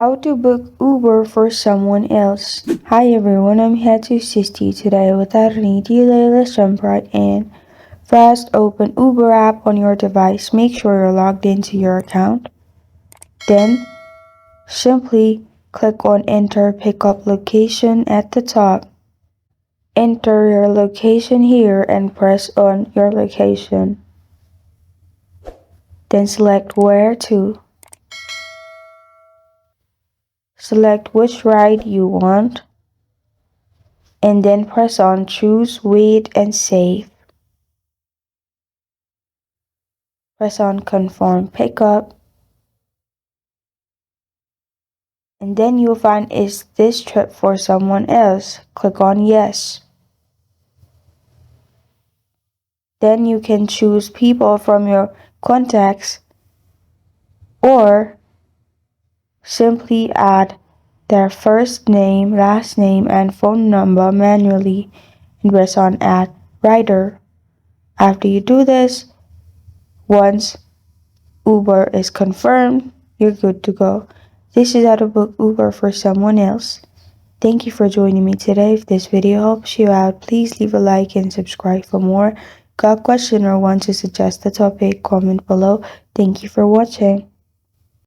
How to book Uber for someone else. Hi everyone, I'm here to assist you today. Without any delay, let's jump right in. First, open Uber app on your device. Make sure you're logged into your account. Then, simply click on Enter Pickup Location at the top. Enter your location here and press on your location. Then select Where to. Select which ride you want. And then press on Choose, Wait, and Save. Press on Confirm Pickup. And then you'll find Is this trip for someone else? Click on Yes. Then you can choose people from your contacts or simply add their first name, last name, and phone number manually and press on Add Rider. After you do this, once Uber is confirmed, you're good to go. This is how to book Uber for someone else. Thank you for joining me today. If this video helps you out, please leave a like and subscribe for more. Got a question or want to suggest a topic? Comment below. Thank you for watching.